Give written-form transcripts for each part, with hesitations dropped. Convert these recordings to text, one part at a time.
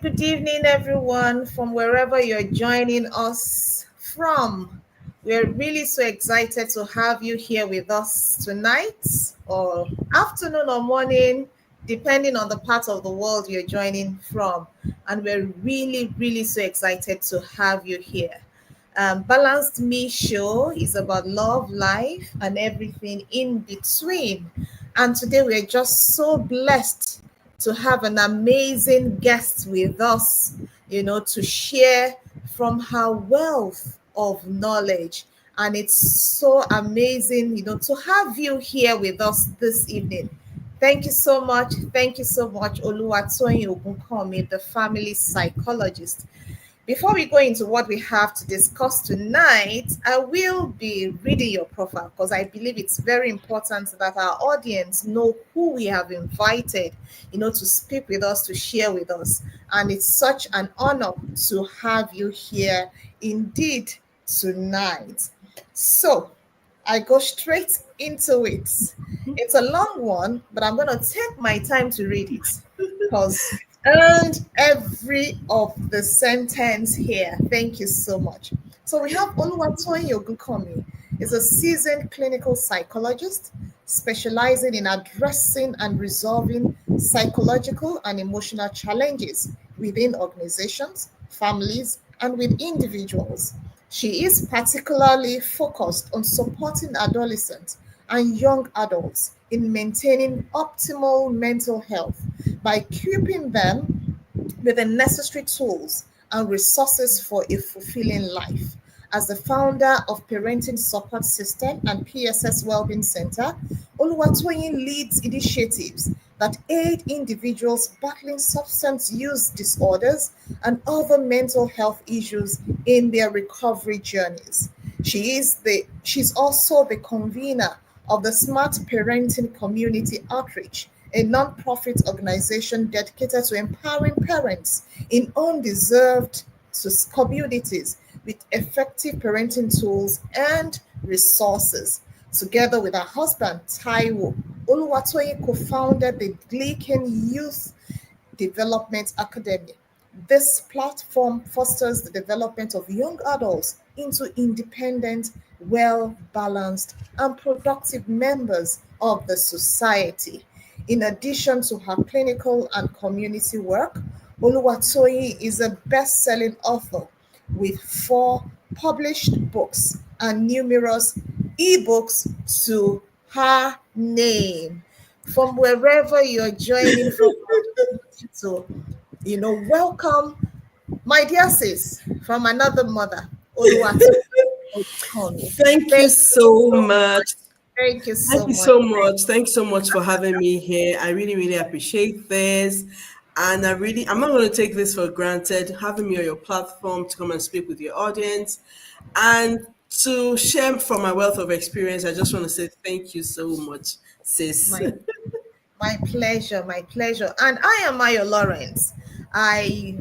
Good evening, everyone, from wherever you're joining us from. We're really so excited to have you here with us tonight, or afternoon or morning, depending on the part of the world you're joining from. And we're really so excited to have you here. Balanced Me Show is about love, life, and everything in between. And today we're just so blessed to have an amazing guest with us, to share from her wealth of knowledge. And it's so amazing, to have you here with us this evening. Thank you so much. Thank you so much, Oluwatoyin Ogunkanmi, the family psychologist. Before we go into what we have to discuss tonight, I will be reading your profile because I believe it's very important that our audience know who we have invited, to speak with us, to share with us. And it's such an honor to have you here indeed tonight. So I go straight into it. It's a long one, but I'm going to take my time to read it because earned every of the sentence here. Thank you so much. So we have Oluwatoyin Ogunkanmi is a seasoned clinical psychologist specializing in addressing and resolving psychological and emotional challenges within organizations, families, and with individuals. She is particularly focused on supporting adolescents and young adults in maintaining optimal mental health by equipping them with the necessary tools and resources for a fulfilling life. As the founder of Parenting Support System and PSS Wellbeing Center, Oluwatoyin leads initiatives that aid individuals battling substance use disorders and other mental health issues in their recovery journeys. She's also the convener of the Smart Parenting Community Outreach, a nonprofit organization dedicated to empowering parents in undeserved communities with effective parenting tools and resources. Together with her husband, Taiwo, Oluwatoyin co-founded the Gleekin Youth Development Academy. This platform fosters the development of young adults into independent, well-balanced, and productive members of the society. In addition to her clinical and community work, Oluwatoyin is a best-selling author with 4 published books and numerous ebooks to her name. From wherever you're joining from, so welcome, my dear sis, from another mother, Oluwatoyin. Thank you so much. Thank you Thank so you much. so much. Thanks so much for having me here. I really appreciate this. And I'm not going to take this for granted, having me on your platform to come and speak with your audience and to share from my wealth of experience. I just want to say thank you so much, sis. My pleasure, my pleasure. And I am Mayo Lawrence. I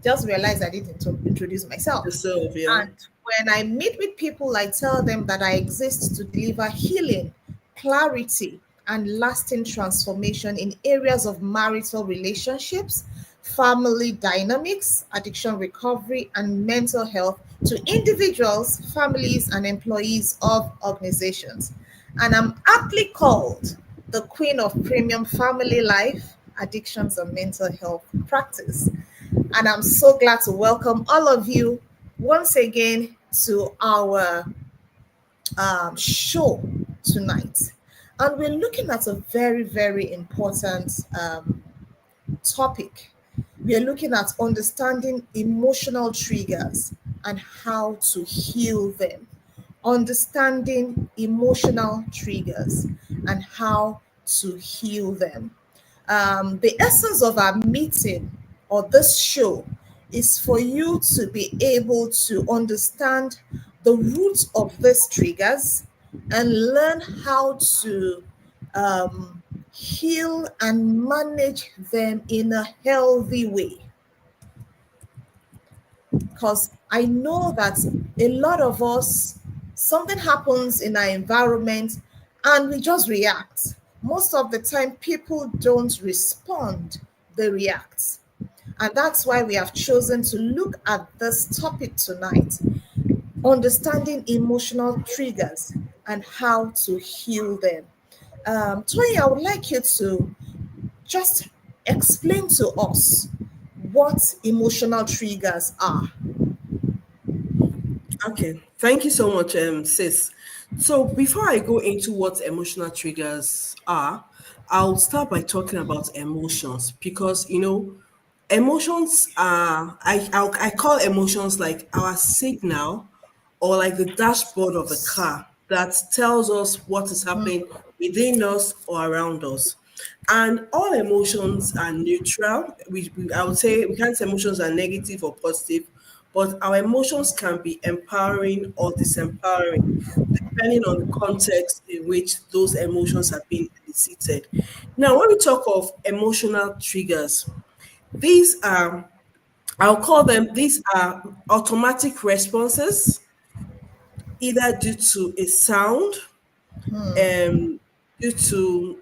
just realized I didn't introduce myself. Yourself, yeah. And when I meet with people, I tell them that I exist to deliver healing, clarity, and lasting transformation in areas of marital relationships, family dynamics, addiction recovery, and mental health to individuals, families, and employees of organizations. And I'm aptly called the Queen of Premium Family Life, Addictions, and Mental Health Practice. And I'm so glad to welcome all of you once again to our show tonight. And we're looking at a very important topic. We are looking at understanding emotional triggers and how to heal them. Understanding emotional triggers and how to heal them. The essence of our meeting or this show is for you to be able to understand the roots of these triggers and learn how to heal and manage them in a healthy way. Because I know that a lot of us, something happens in our environment and we just react. Most of the time, people don't respond, they react. And that's why we have chosen to look at this topic tonight, understanding emotional triggers and how to heal them. Toy, I would like you to just explain to us what emotional triggers are. Okay, thank you so much, sis. So before I go into what emotional triggers are, I'll start by talking about emotions because emotions are I call emotions like our signal or like the dashboard of the car that tells us what is happening within us or around us. And all emotions are neutral. I would say we can't say emotions are negative or positive, but our emotions can be empowering or disempowering depending on the context in which those emotions have been elicited. Now, when we talk of emotional triggers, these are, I'll call them, these are automatic responses, either due to a sound, due to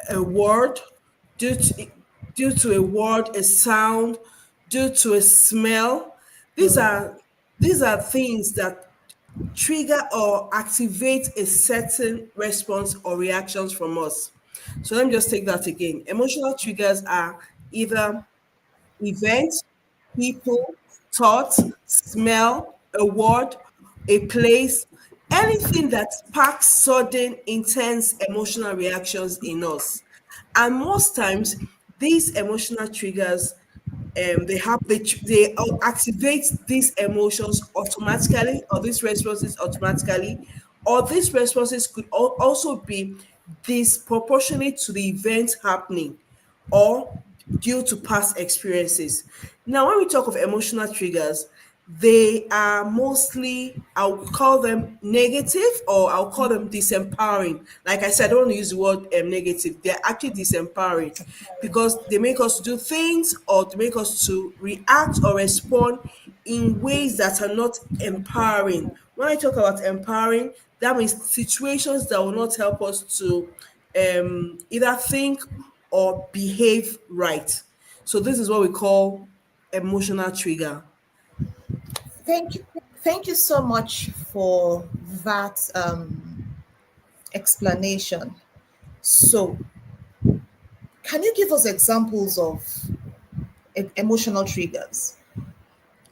a word, due to due to a word, a sound, due to a smell. These are these are things that trigger or activate a certain response or reactions from us. So let me just take that again. Emotional triggers are either events, people, thoughts, smell, a word, a place, anything that sparks sudden, intense emotional reactions in us. And most times, these emotional triggers they activate these emotions automatically, or these responses automatically, or these responses could also be disproportionate to the event happening or due to past experiences. Now, when we talk of emotional triggers, they are mostly, I'll call them negative or I'll call them disempowering. Like I said, I don't want to use the word negative. They're actually disempowering because they make us do things or they make us to react or respond in ways that are not empowering. When I talk about empowering, that means situations that will not help us to either think or behave right. So this is what we call emotional trigger. Thank you. Thank you so much for that explanation. So, can you give us examples of emotional triggers?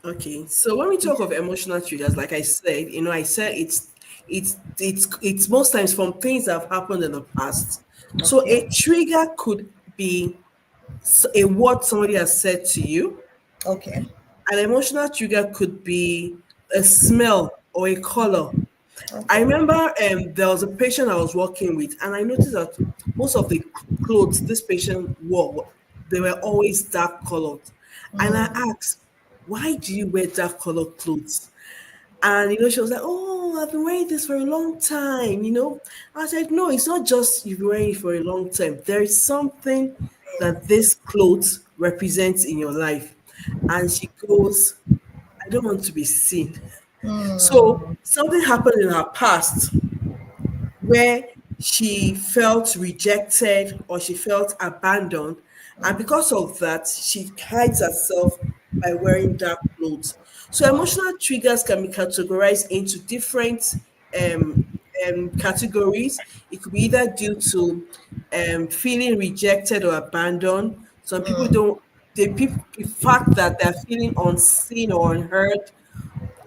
Okay, so when we talk of emotional triggers, like I said, I said it's most times from things that have happened in the past. So Okay. a trigger could be a word somebody has said to you. Okay. An emotional trigger could be a smell or a color. I Okay. remember there was a patient I was working with, and I noticed that most of the clothes this patient wore, they were always dark colored. And I asked, "Why do you wear dark colored clothes?" And she was like, "Oh, I've been wearing this for a long time." I said, "No, it's not just you've been wearing it for a long time. There is something that this clothes represents in your life." And she goes, "I don't want to be seen." So something happened in her past where she felt rejected or she felt abandoned. And because of that, she hides herself by wearing dark clothes. So emotional triggers can be categorized into different um, categories. It could be either due to feeling rejected or abandoned. Some people don't, the fact that they're feeling unseen or unheard,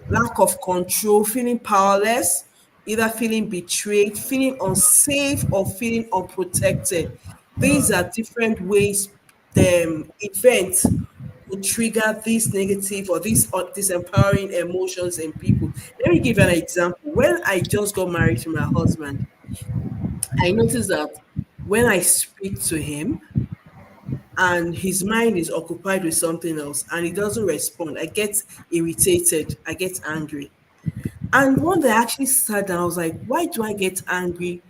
lack of control, feeling powerless, either feeling betrayed, feeling unsafe, or feeling unprotected. These are different ways the event could trigger these negative or these disempowering emotions in people. Let me give you an example. When I just got married to my husband, I noticed that when I speak to him, and his mind is occupied with something else and he doesn't respond, I get irritated, I get angry. And one day I actually sat down, I was like, why do I get angry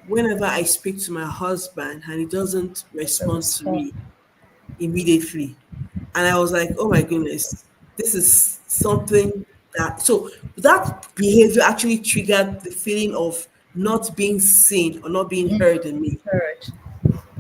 whenever I speak to my husband and he doesn't The respond to response. me immediately? And I was like, oh my goodness, this is something that, so that behavior actually triggered the feeling of not being seen or not being heard in me. Heard.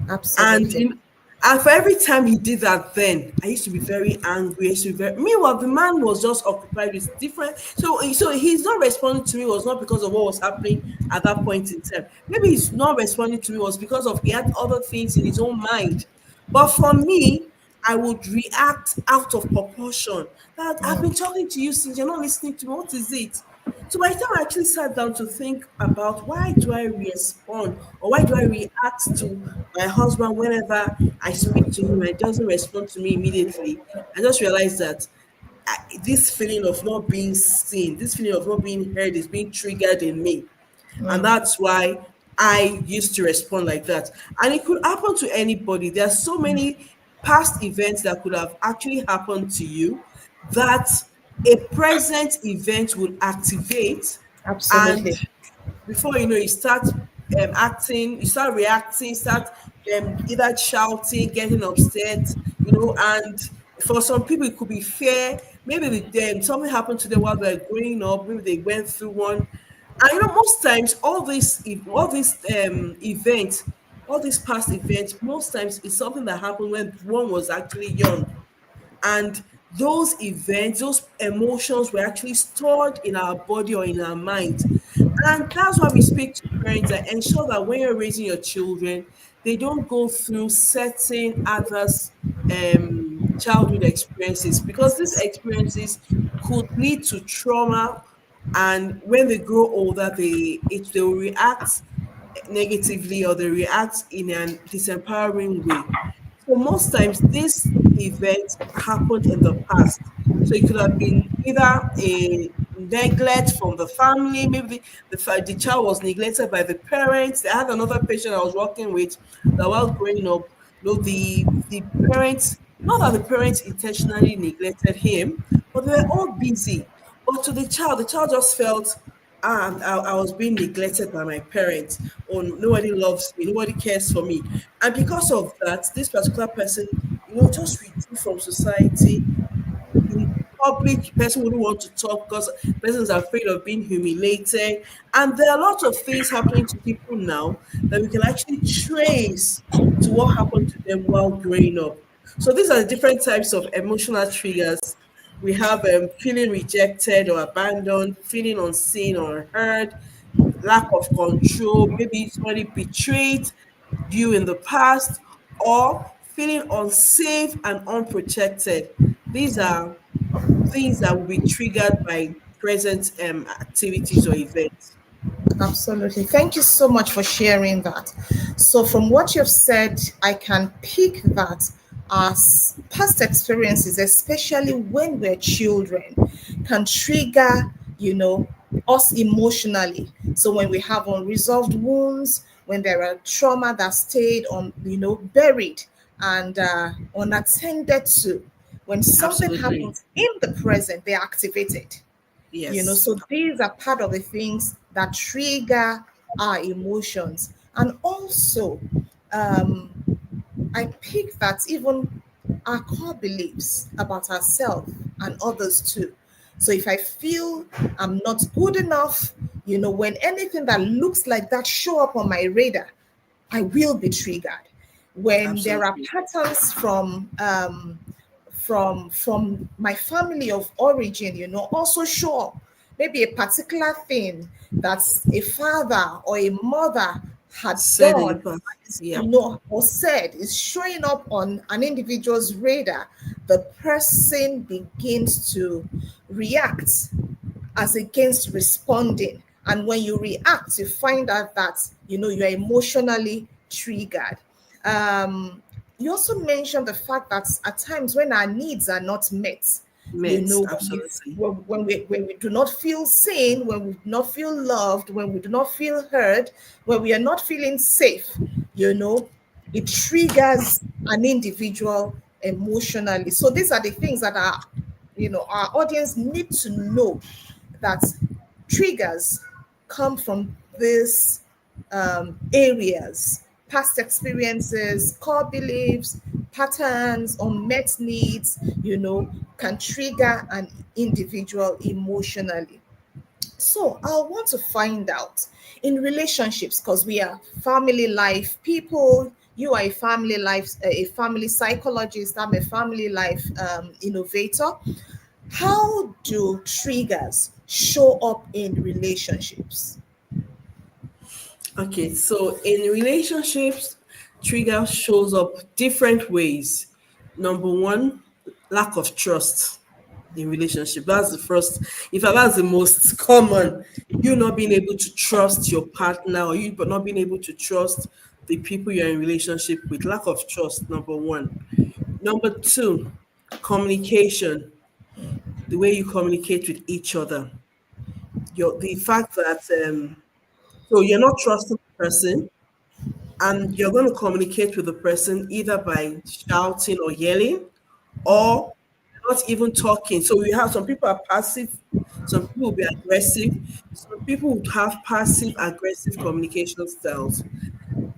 And Absolutely. in, and for every time he did that, then I used to be very angry. I used to be very. Meanwhile, the man was just occupied with different. So he's not responding to me was not because of what was happening at that point in time. Maybe he's not responding to me was because of he had other things in his own mind. But for me, I would react out of proportion. That I've been talking to you since you're not listening to me. What is it? So by the time I actually sat down to think about why do I respond or why do I react to my husband whenever I speak to him and he doesn't respond to me immediately, I just realized that this feeling of not being seen, this feeling of not being heard is being triggered in me. And that's why I used to respond like that. And it could happen to anybody. There are so many past events that could have actually happened to you that a present event will activate, and Absolutely. before you know, you start acting, you start reacting, start either shouting, getting upset, and for some people it could be fear. Maybe with them, something happened to them while they're growing up. Maybe they went through one, and most times all these events, all these past events, most times it's something that happened when one was actually young, and those events, those emotions were actually stored in our body or in our mind. And that's why we speak to parents and ensure that when you're raising your children, they don't go through certain others childhood experiences, because these experiences could lead to trauma, and when they grow older they will react negatively or they react in an disempowering way. So most times this event happened in the past. So it could have been either a neglect from the family, maybe the child was neglected by the parents. I had another patient I was working with that while growing up, the parents, not that the parents intentionally neglected him, but they were all busy. But to the child just felt, I was being neglected by my parents, or nobody loves me, nobody cares for me. And because of that, this particular person, just withdrew from society. In public, the person wouldn't want to talk because the person is afraid of being humiliated. And there are lots of things happening to people now that we can actually trace to what happened to them while growing up. So these are the different types of emotional triggers. We have feeling rejected or abandoned, feeling unseen or unheard, lack of control, maybe somebody betrayed you in the past, or feeling unsafe and unprotected. These are things that will be triggered by present activities or events. Absolutely. Thank you so much for sharing that. So, from what you've said, I can pick that as past experiences, especially when we're children, can trigger, you know, us emotionally. So, when we have unresolved wounds, when there are trauma that stayed on, buried and unattended to, when something Absolutely. happens in the present, they're activated. Yes. So these are part of the things that trigger our emotions. And also, um, I pick that even our core beliefs about ourselves and others too. So if I feel I'm not good enough, when anything that looks like that show up on my radar, I will be triggered. When there are Absolutely. patterns from my family of origin, also show up. Maybe a particular thing that a father or a mother had Said in the done, past. Yeah. or said is showing up on an individual's radar, the person begins to react as against responding. And when you react, you find out that you're emotionally triggered. You also mentioned the fact that at times when our needs are not met, Met. when we Absolutely. when we do not feel seen, when we do not feel loved, when we do not feel heard, when we are not feeling safe, you know It triggers an individual emotionally. So these are the things that our audience need to know, that triggers come from these areas: past experiences, core beliefs, patterns, unmet needs, can trigger an individual emotionally. So I want to find out, in relationships, because we are family life people. You are a family life, a family psychologist. I'm a family life innovator. How do triggers show up in relationships? Okay, so in relationships, trigger shows up different ways. Number one, lack of trust in relationship. That's the first, in fact, that's the most common. You not being able to trust your partner, or you but not being able to trust the people you're in relationship with. Lack of trust, number one. Number two, communication. The way you communicate with each other. The fact that so you're not trusting the person, and you're going to communicate with the person either by shouting or yelling, or not even talking. So we have some people are passive, some people will be aggressive, some people would have passive aggressive communication styles.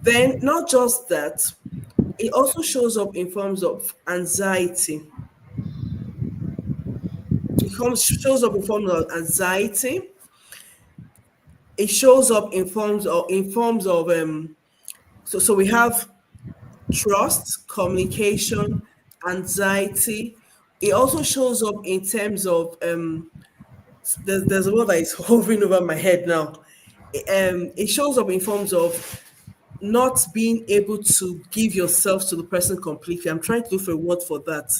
Then not just that, it also shows up in forms of anxiety. Shows up in forms of anxiety. It shows up in forms of so we have trust, communication, anxiety. It also shows up in terms of there's a word that is hovering over my head now. It shows up in forms of not being able to give yourself to the person completely. I'm trying to look for a word for that.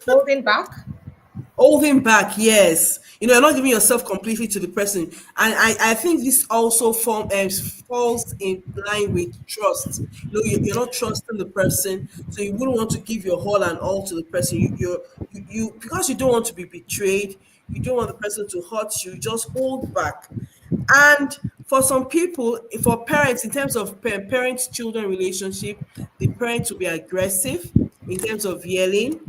Holding back. Holding back, yes. You're not giving yourself completely to the person. And I think this also falls in line with trust. You're not trusting the person, so you wouldn't want to give your whole and all to the person. Because you don't want to be betrayed, you don't want the person to hurt you, you just hold back. And for some people, for parents, in terms of parent-children relationship, the parents will be aggressive in terms of yelling.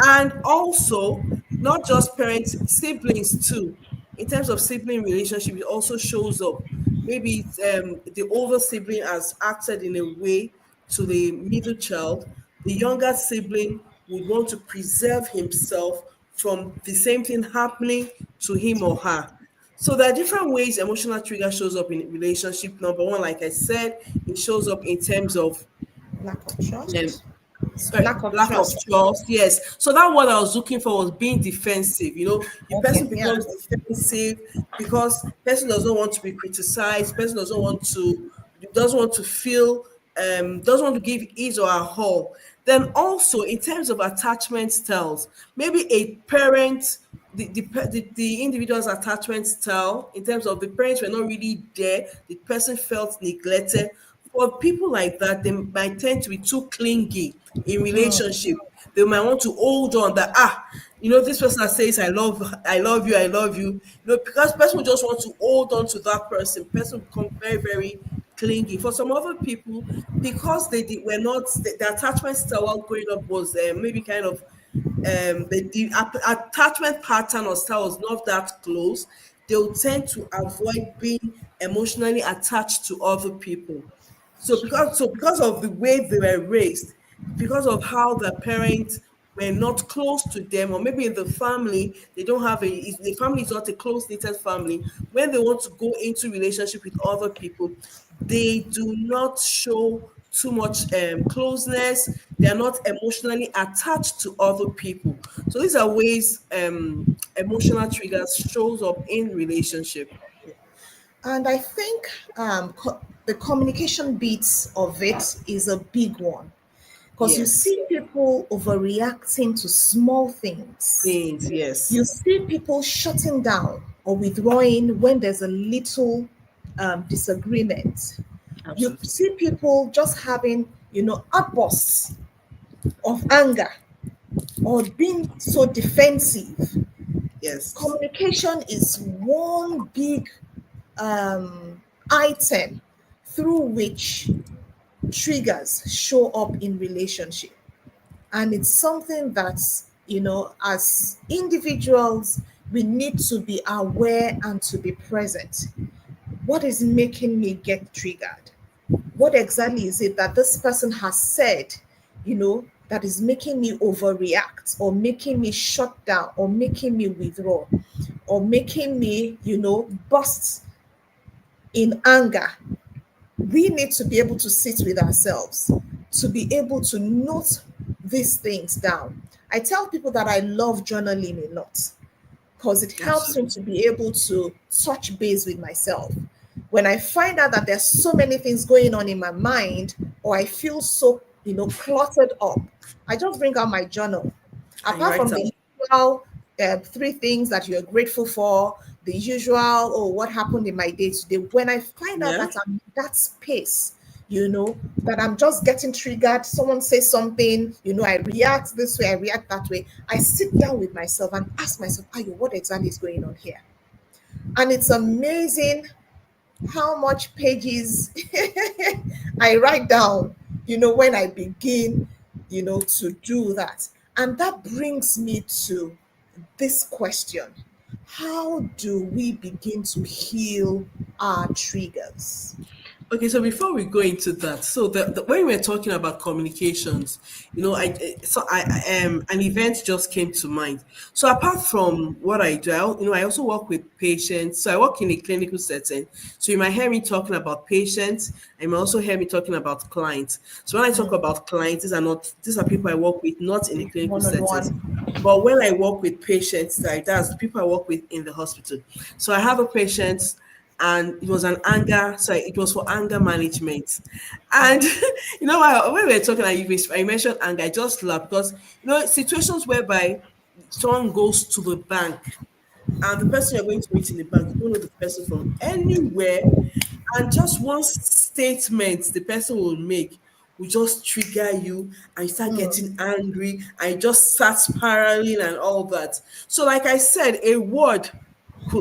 And also, not just parents, siblings too. In terms of sibling relationship, it also shows up. Maybe it's, the older sibling has acted in a way to the middle child. The younger sibling would want to preserve himself from the same thing happening to him or her. So there are different ways emotional trigger shows up in relationship. Number one, like I said, it shows up in terms of Lack of um, trust. Lack of lack of trust. trust. Yes. So that word I was looking for was being defensive. The Okay, person yeah. becomes defensive because person doesn't want to be criticized. Person doesn't want to feel doesn't want to give his or her all. Then also in terms of attachment styles, maybe a parent. The individual's attachment style in terms of the parents were not really there, the person felt neglected. For people like that, they might tend to be too clingy in relationship. They might want to hold on that this person that says I love you. Because person will just want to hold on to that person. Person will become very, very clingy. For some other people, because were not the attachment style while growing up was maybe kind of the attachment pattern or style was not that close, they'll tend to avoid being emotionally attached to other people. So because of the way they were raised, because of how their parents were not close to them, or maybe in the family they don't have the family is not a close knitted family. When they want to go into relationship with other people, they do not show too much closeness. They are not emotionally attached to other people. So these are ways emotional triggers shows up in relationship. And I think the communication bits of it is a big one, because you Yes. see people overreacting to small things. Things, yes. You see people shutting down or withdrawing when there's a little disagreement. You Absolutely. see people just having, outbursts of anger or being so defensive. Yes. Communication is one big item through which triggers show up in relationship. And it's something that, as individuals, we need to be aware and to be present. What is making me get triggered? What exactly is it that this person has said, that is making me overreact, or making me shut down, or making me withdraw, or making me, burst in anger? We need to be able to sit with ourselves, to be able to note these things down. I tell people that I love journaling a lot because it helps me Absolutely. to be able to touch base with myself. When I find out that there's so many things going on in my mind, or I feel so, cluttered up, I just bring out my journal. And you Apart write from up. the usual three things that you're grateful for, the usual, oh, what happened in my day today, when I find out Yeah. that I'm in that space, that I'm just getting triggered, someone says something, I react this way, I react that way. I sit down with myself and ask myself, Ayo, what exactly is going on here? And it's amazing how much pages I write down, when I begin, to do that. And that brings me to this question: how do we begin to heal our triggers? Okay, so before we go into that, so when we were talking about communications, an event just came to mind. So apart from what I do, I also work with patients. So I work in a clinical setting. So you might hear me talking about patients, and you might also hear me talking about clients. So when I talk about clients, these are people I work with, not in a clinical One on settings. one. But when I work with patients, like that's the people I work with in the hospital. So I have a patient, and it was an anger. So it was for anger management. And when we were talking, I mentioned anger. I just laughed because situations whereby someone goes to the bank, and the person you're going to meet in the bank, you don't know the person from anywhere, and just one statement the person will make will just trigger you, and you start getting angry, and you just start spiraling and all that. So, like I said, a word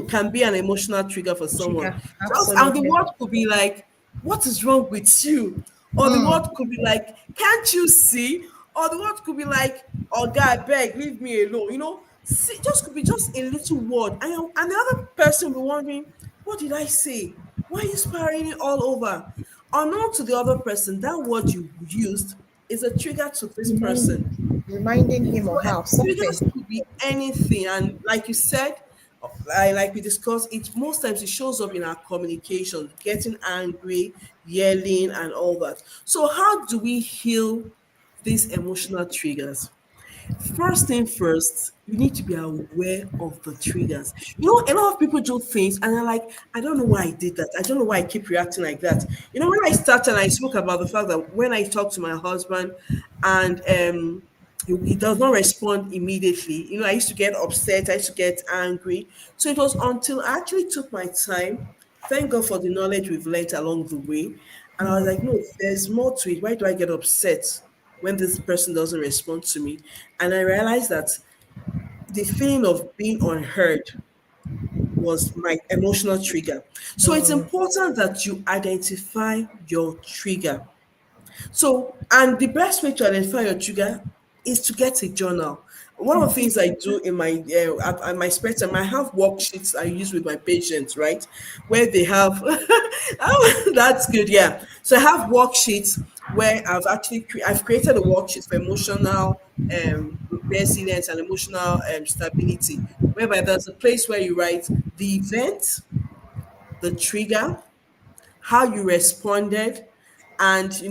can be an emotional trigger for someone. Trigger. And the Absolutely. word could be like, "What is wrong with you?" Or the word could be like, "Can't you see?" Or the word could be like, "Oh God, beg, leave me alone." Just could be just a little word, and the other person will be wondering, "What did I say? Why are you spiraling all over?" Unknown to the other person, that word you used is a trigger to this person. Reminding him So or her of triggers something. could be anything, and like you said, like we discussed, it most times it shows up in our communication, getting angry, yelling, and all that. So how do we heal these emotional triggers? First thing first, you need to be aware of the triggers. A lot of people do things and they're like, I don't know why I did that. I don't know why I keep reacting like that. When I started, I spoke about the fact that when I talk to my husband and he does not respond immediately, I used to get upset, I used to get angry. So it was until I actually took my time. Thank God for the knowledge we've learned along the way. And I was like, no, there's more to it. Why do I get upset when this person doesn't respond to me? And I realized that the feeling of being unheard was my emotional trigger. So it's important that you identify your trigger. So, and the best way to identify your trigger is to get a journal. One of the things I do in my at my spare time, I have worksheets I use with my patients, right? Where they have oh, that's good, yeah. So I have worksheets where I've created a worksheet for emotional resilience and emotional stability, whereby there's a place where you write the event, the trigger, how you responded, and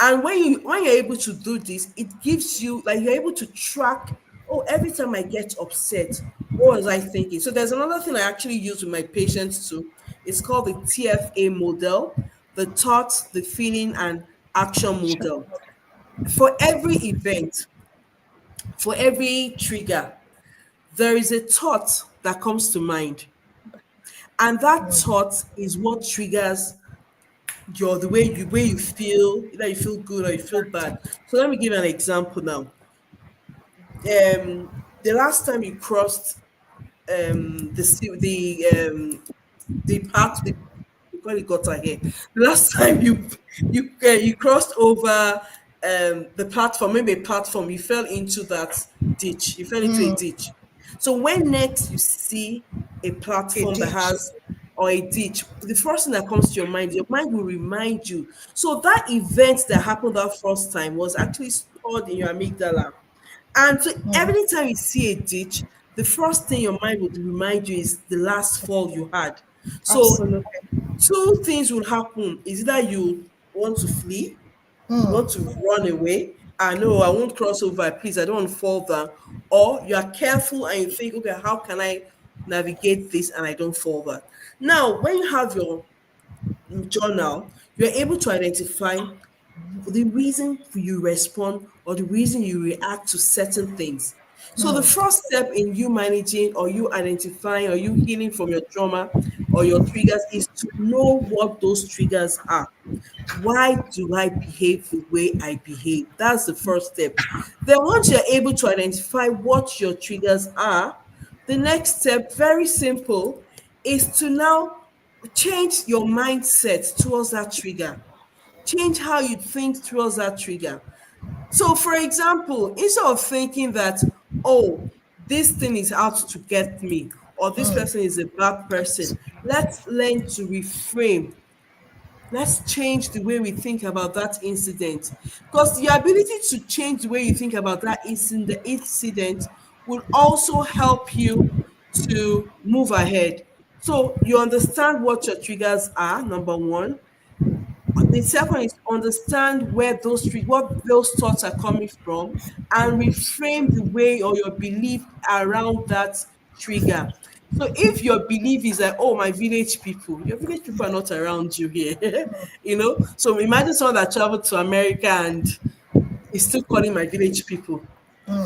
and when you're able to do this, it gives you, like, you're able to track, oh, every time I get upset, what was I thinking? So there's another thing I actually use with my patients too. It's called the TFA model, the thought, the feeling, and action model. For every event, for every trigger, there is a thought that comes to mind, and that thought is what triggers the way you feel, either you feel good or you feel bad. So let me give you an example now. The last time you crossed the the path, we call it gutter here. The last time you crossed over the platform, maybe a platform, you fell into that ditch. You fell into a ditch. So when next you see a A platform that ditch. has or a ditch, the first thing that comes to your mind will remind you. So that event that happened that first time was actually stored in your amygdala. And so every time you see a ditch, the first thing your mind would remind you is the last fall you had. So Absolutely. two things will happen. Is either you want to flee, you want to run away, I know I won't cross over, please, I don't want to fall down. Or you are careful and you think, okay, how can I navigate this and I don't fall down? Now, when you have your journal, you're able to identify the reason you respond or the reason you react to certain things. So the first step in you managing or you identifying or you healing from your trauma or your triggers is to know what those triggers are. Why do I behave the way I behave? That's the first step. Then once you're able to identify what your triggers are, the next step, very simple, is to now change your mindset towards that trigger. Change how you think towards that trigger. So, for example, instead of thinking that, oh, this thing is out to get me, or this person is a bad person, let's learn to reframe. Let's change the way we think about that incident. Because the ability to change the way you think about that incident will also help you to move ahead. So you understand what your triggers are, number one. The second is understand where what those thoughts are coming from and reframe the way or your belief around that trigger. So if your belief is like, oh, my village people, your village people are not around you here. So imagine someone that traveled to America and is still calling my village people.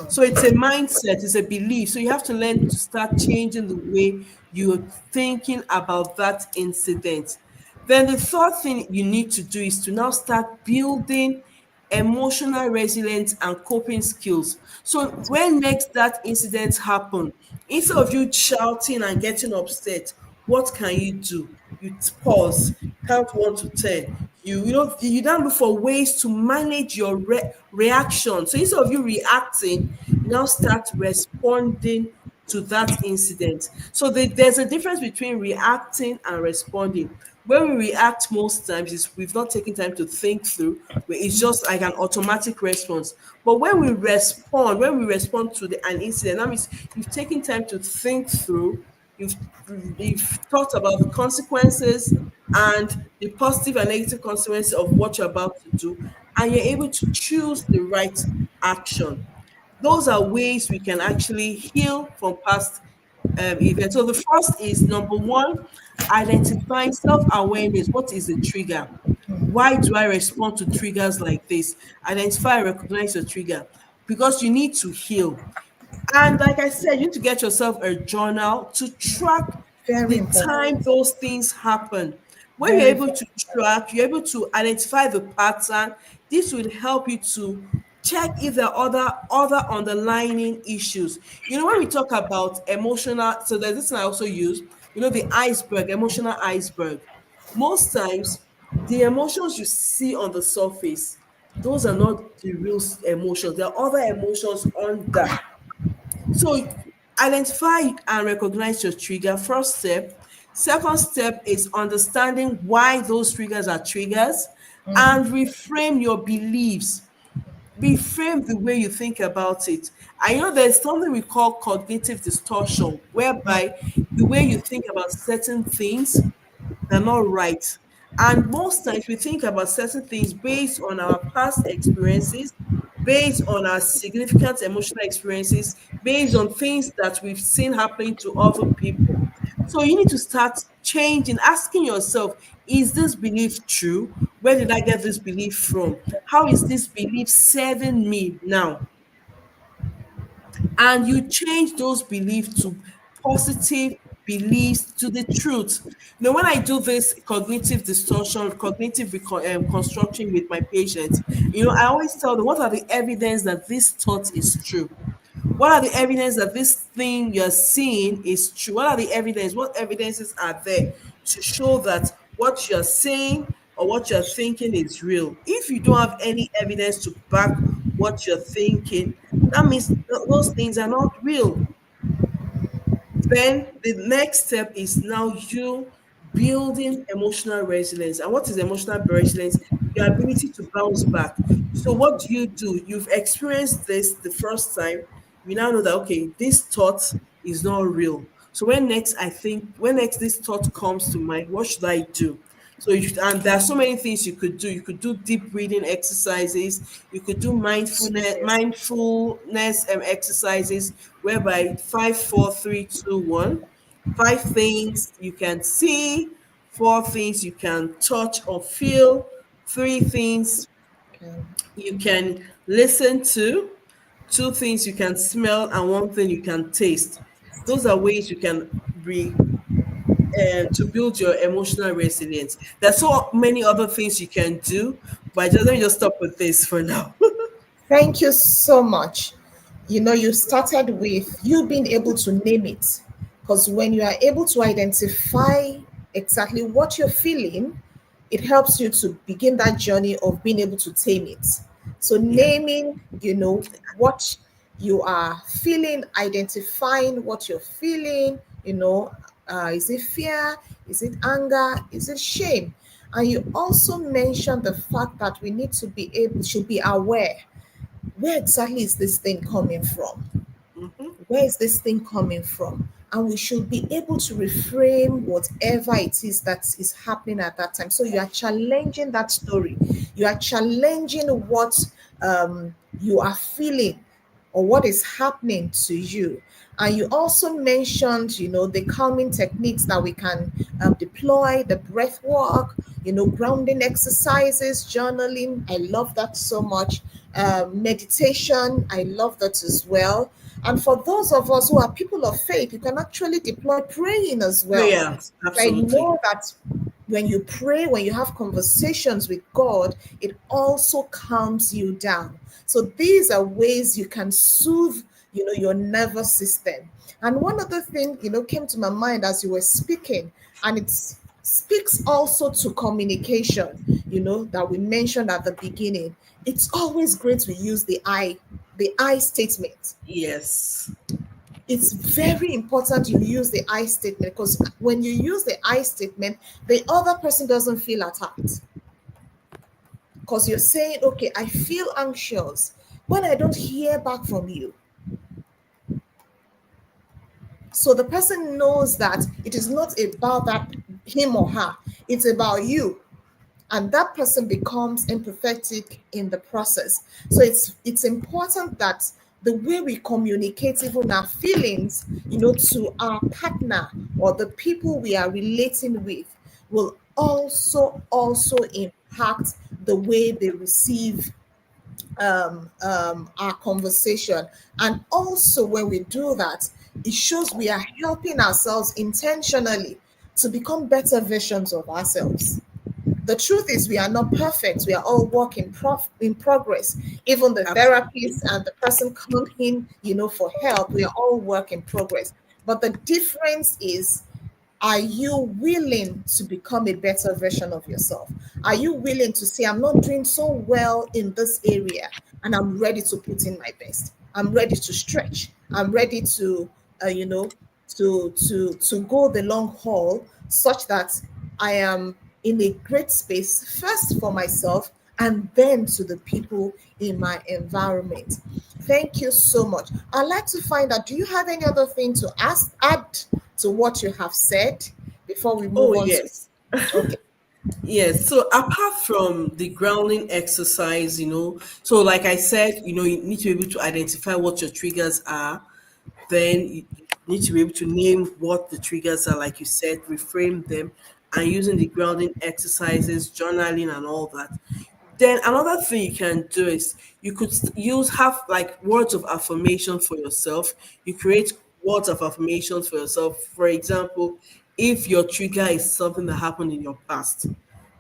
So it's a mindset, it's a belief. So you have to learn to start changing the way you're thinking about that incident. Then the third thing you need to do is to now start building emotional resilience and coping skills. So when next that incident happen, instead of you shouting and getting upset, what can you do? You pause, count 1 to 10. You now look for ways to manage your reaction. So instead of you reacting, you now start responding to that incident. So there's a difference between reacting and responding. When we react most times is we've not taken time to think through. It's just like an automatic response. But when we respond to an incident, that means you've taken time to think through. You've, you've thought about the consequences and the positive and negative consequences of what you're about to do, and you're able to choose the right action. Those are ways we can actually heal from past events. So the first is number one, identifying self-awareness. What is the trigger? Why do I respond to triggers like this? Identify and recognize your trigger because you need to heal. And like I said, you need to get yourself a journal to track Very the important. time those things happen. When you're Very, able very to track, you're able to identify the pattern. This will help you to check if there are other underlying issues. When we talk about emotional, so there's this thing I also use, the iceberg, emotional iceberg. Most times, the emotions you see on the surface, those are not the real emotions. There are other emotions under. So identify and recognize your trigger, first step. Second step is understanding why those triggers are triggers and reframe your beliefs. Reframe the way you think about it. I know there's something we call cognitive distortion, whereby the way you think about certain things, they're not right. And most times we think about certain things based on our past experiences, based on our significant emotional experiences, based on things that we've seen happening to other people. So you need to start changing, asking yourself, is this belief true? Where did I get this belief from? How is this belief serving me now? And you change those beliefs to positive beliefs to the truth. When I do this cognitive distortion, cognitive construction with my patients, I always tell them what are the evidence that this thought is true. What are the evidence that this thing you're seeing is true? What are the evidence? What evidences are there? to show that what you're saying or what you're thinking is real. If you don't have any evidence to back what you're thinking, that means those things are not real. Then the next step is now you building emotional resilience. And what is emotional resilience? Your ability to bounce back. So what do? You've experienced this the first time. You now know that okay, this thought is not real. So when next this thought comes to mind, what should I do? So and there are so many things you could do. You could do deep breathing exercises. You could do mindfulness exercises, whereby 5, 4, 3, 2, 1. 5 things you can see, 4 things you can touch or feel, 3 things Okay. you can listen to, 2 things you can smell, and 1 thing you can taste. Those are ways you can be to build your emotional resilience. There's so many other things you can do, but let me just stop with this for now. Thank you so much. You started with you being able to name it. Because when you are able to identify exactly what you're feeling, it helps you to begin that journey of being able to tame it. So, Yeah. naming, what you are feeling, identifying what you're feeling, is it fear? Is it anger? Is it shame? And you also mentioned the fact that we need to be able to be aware, where exactly is this thing coming from? Mhm. Where is this thing coming from? And we should be able to reframe whatever it is that is happening at that time. So you are challenging that story. You are challenging what you are feeling or what is happening to you. And you also mentioned, the calming techniques that we can deploy, the breath work, grounding exercises, journaling. I love that so much. Meditation, I love that as well. And for those of us who are people of faith, you can actually deploy praying as well. Prayer, I absolutely. know that when you pray, when you have conversations with God, it also calms you down. So these are ways you can soothe, your nervous system. And one other thing, came to my mind as you were speaking, and it speaks also to communication, that we mentioned at the beginning. It's always great to use the I statement. Yes. It's very important you use the I statement, because when you use the I statement, the other person doesn't feel attacked, because you're saying, okay, I feel anxious when I don't hear back from you. So the person knows that it is not about that him or her, it's about you. And that person becomes empathetic in the process. So it's important that the way we communicate even our feelings, to our partner or the people we are relating with, will also impact the way they receive our conversation. And also, when we do that, it shows we are helping ourselves intentionally to become better versions of ourselves. The truth is, we are not perfect. We are all work in progress. Even the Absolutely. therapist and the person coming, for help, we are all work in progress. But the difference is, are you willing to become a better version of yourself? Are you willing to say, I'm not doing so well in this area and I'm ready to put in my best? I'm ready to stretch. I'm ready to, to go the long haul, such that I am in a great space, first for myself and then to the people in my environment. Thank you so much. I'd like to find out, do you have any other thing to add to what you have said before we Oh, move on to? yes. Okay. Yes. So apart from the grounding exercise, so like I said, you need to be able to identify what your triggers are. Then you need to be able to name what the triggers are, like you said, reframe them, and using the grounding exercises, journaling, and all that. Then another thing you can do is you could have like words of affirmation for yourself. You create words of affirmation for yourself. For example, if your trigger is something that happened in your past,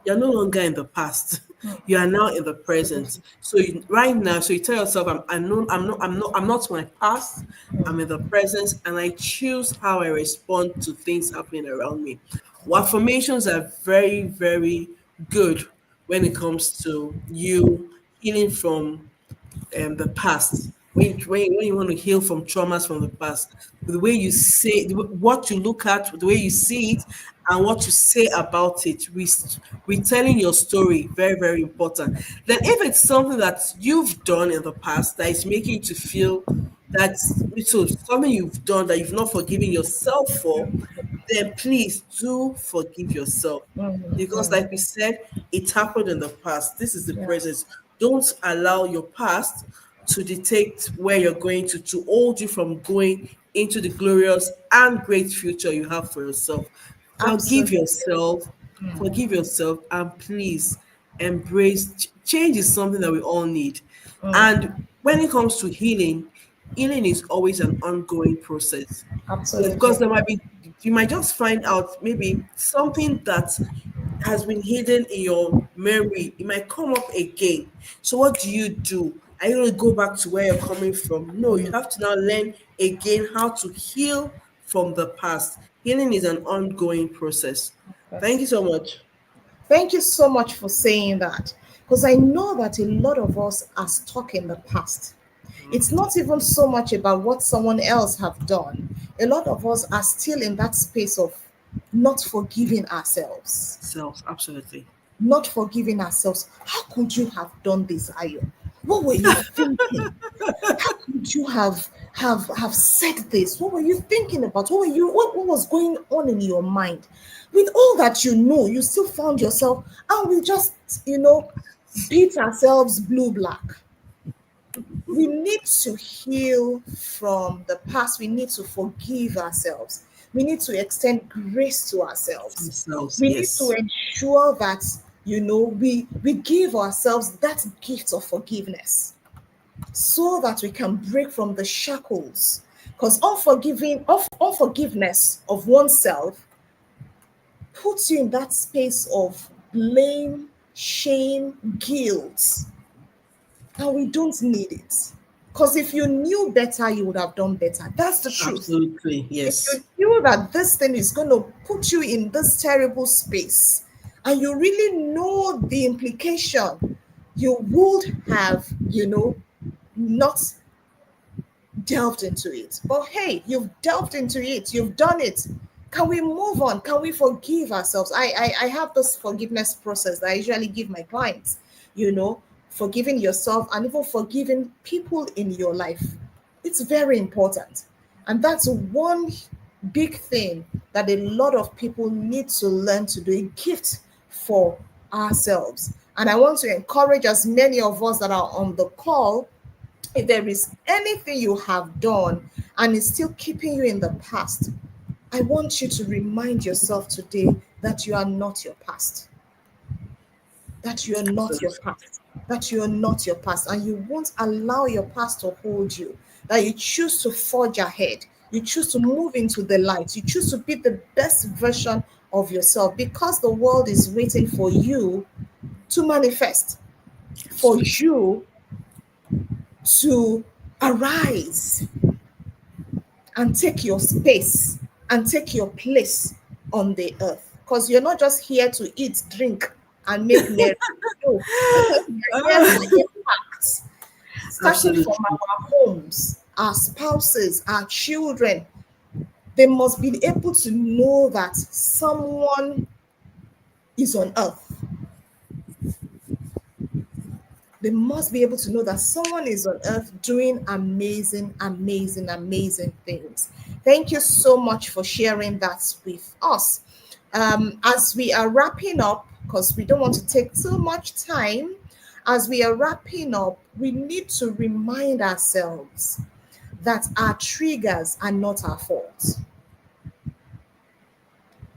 you're no longer in the past. You are now in the present. So right now, so you tell yourself, I'm not my past. I'm in the present, and I choose how I respond to things happening around me. Affirmations are very, very good when it comes to you healing from the past. When you want to heal from traumas from the past, the way you say, what you look at, the way you see it, and what you say about it, retelling your story, very, very important. Then, if it's something that you've done in the past that is making you to feel that's so something you've done that you've not forgiven yourself for, then please do forgive yourself. Because, like we said, it happened in the past. This is the Yeah, present. Don't allow your past to dictate where you're going to hold you from going into the glorious and great future you have for yourself. Forgive absolutely. yourself, forgive yourself, and please embrace change is something that we all need. And when it comes to healing, healing is always an ongoing process. Yes, because Absolutely. there might be you might just find out maybe something that has been hidden in your memory. It might come up again. So what do you do? Are you going to go back to where you're coming from? No, you have to now learn again how to heal from the past. Healing is an ongoing process. Thank you so much. Thank you so much for saying that, because I know that a lot of us are stuck in the past. It's not even so much about what someone else have done. A lot of us are still in that space of not forgiving ourselves. Self, absolutely. Not forgiving ourselves. How could you have done this, Ayo? What were you thinking? How could you have said this? What were you thinking about? What was going on in your mind? With all that you know, you still found yourself, and we just, beat ourselves blue black. We need to heal from the past. We need to forgive ourselves. We need to extend grace to ourselves. Ourselves, We need to yes. ensure that, we give ourselves that gift of forgiveness so that we can break from the shackles. Because unforgiveness of oneself puts you in that space of blame, shame, guilt, and we don't need it. Because if you knew better, you would have done better. That's the truth. Absolutely, If yes. you knew that this thing is going to put you in this terrible space and you really know the implication, you would have, not delved into it. But hey, you've delved into it, you've done it. Can we move on? Can we forgive ourselves? I have this forgiveness process that I usually give my clients, forgiving yourself and even forgiving people in your life. It's very important. And that's one big thing that a lot of people need to learn to do, a gift for ourselves. And I want to encourage as many of us that are on the call, if there is anything you have done and is still keeping you in the past, I want you to remind yourself today that you are not your past. That you are not your Absolutely. past. That you are not your past. And you won't allow your past to hold you. That you choose to forge ahead. You choose to move into the light. You choose to be the best version of yourself because the world is waiting for you to manifest, for Absolutely. you to arise and take your space and take your place on the earth. Because you're not just here to eat, drink, and make merry. No, you're here to impact, starting from Absolutely. our homes, our spouses, our children. They must be able to know that someone is on earth. They must be able to know that someone is on earth doing amazing, amazing, amazing things. Thank you so much for sharing that with us. As we are wrapping up, because we don't want to take too much time, as we are wrapping up, we need to remind ourselves that our triggers are not our fault.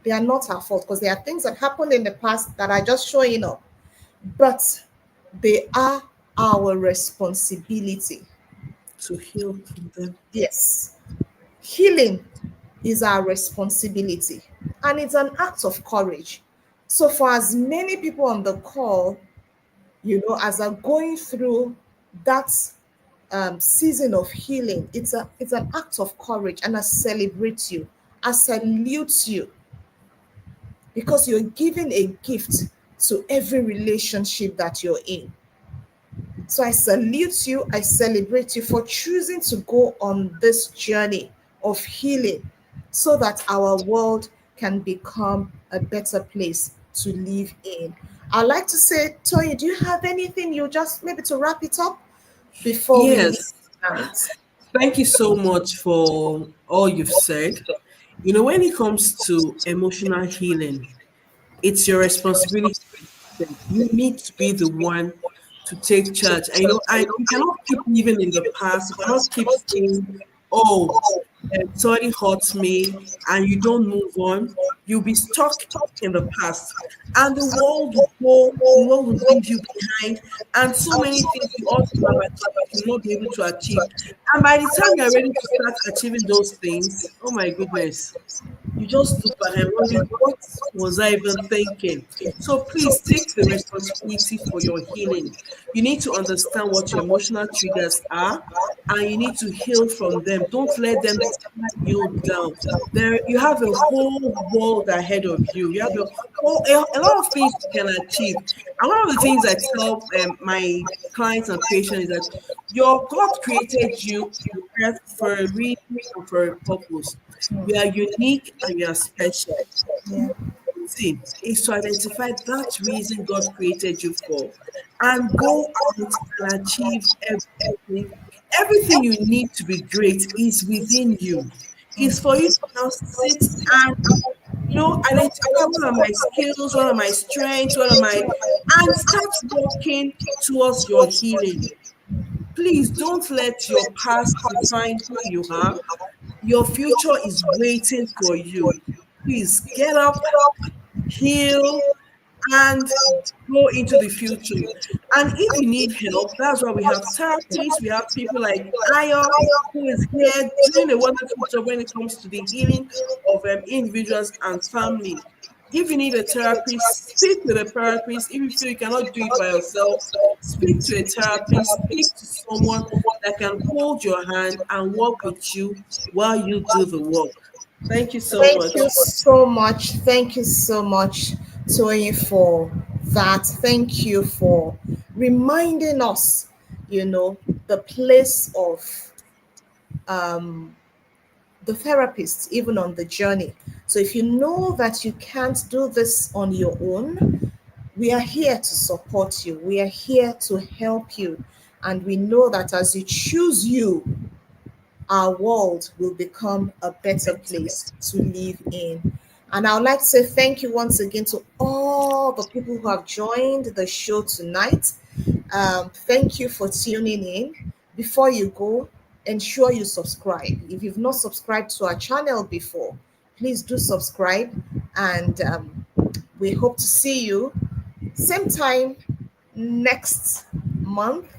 They are not our fault because there are things that happened in the past that are just showing up, but they are our responsibility. To heal from them. Yes, healing is our responsibility and it's an act of courage. So, for as many people on the call, as are going through that season of healing, it's an act of courage, and I celebrate you, I salute you. because you're giving a gift to every relationship that you're in. So I salute you, I celebrate you for choosing to go on this journey of healing so that our world can become a better place to live in. I'd like to say, Toyi, do you have anything you just maybe to wrap it up before we leave Yes. tonight? Thank you so much for all you've said. You know, when it comes to emotional healing, it's your responsibility. You need to be the one to take charge. I know you cannot keep living in the past. You cannot keep saying, oh, somebody hurts me and you don't move on. You'll be stuck in the past. And the world will leave you behind. And so many things you ought to have achieved, you will not be able to achieve. And by the time you're ready to start achieving those things, oh my goodness, you just look back and wonder, what was I even thinking? So please take the responsibility for your healing. You need to understand what your emotional triggers are, and you need to heal from them. Don't let them tie you down. There, you have a whole world ahead of you. You have a lot of things you can achieve. And one of the things I tell my clients and patients is that your God created you on earth for a reason and for a purpose. You are unique and you are special. Yeah. Thing is to identify that reason God created you for and go out and achieve everything. Everything you need to be great is within you. It's for you to now sit and identify what are my skills, what are my strengths, what are my and start working towards your healing. Please don't let your past define who you are. Your future is waiting for you. Please get up, heal, and go into the future. And if you need help, that's why we have therapists. We have people like Ayo, who is here doing a wonderful job when it comes to the healing of individuals and family. If you need a therapist, speak with a therapist. If you feel you cannot do it by yourself, speak to a therapist, speak to someone that can hold your hand and work with you while you do the work. Thank you so Thank much. you so much. Thank you so much, Toyi, for that. Thank you for reminding us, the place of um, the therapist, even on the journey. So if you know that you can't do this on your own, we are here to support you. We are here to help you. And we know that as you choose you, our world will become a better place to live in. And I would like to say thank you once again to all the people who have joined the show tonight. Thank you for tuning in. Before you go, ensure you subscribe. If you've not subscribed to our channel before, please do subscribe. And we hope to see you same time next month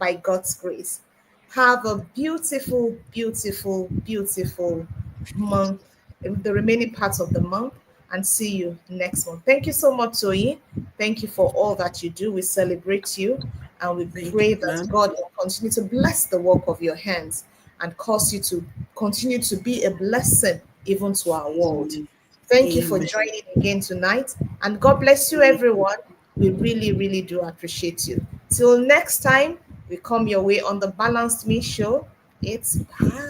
by God's grace. Have a beautiful, beautiful, beautiful month, the remaining parts of the month, and see you next month. Thank you so much, Toyi. Thank you for all that you do. We celebrate you and we Thank pray you, that ma'am. God will continue to bless the work of your hands and cause you to continue to be a blessing even to our world. Amen. Thank you for Amen. joining again tonight. And God bless you, everyone. We really, really do appreciate you. Till next time, we come your way on the Balanced Me Show. It's bye.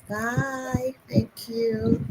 Bye. Thank you.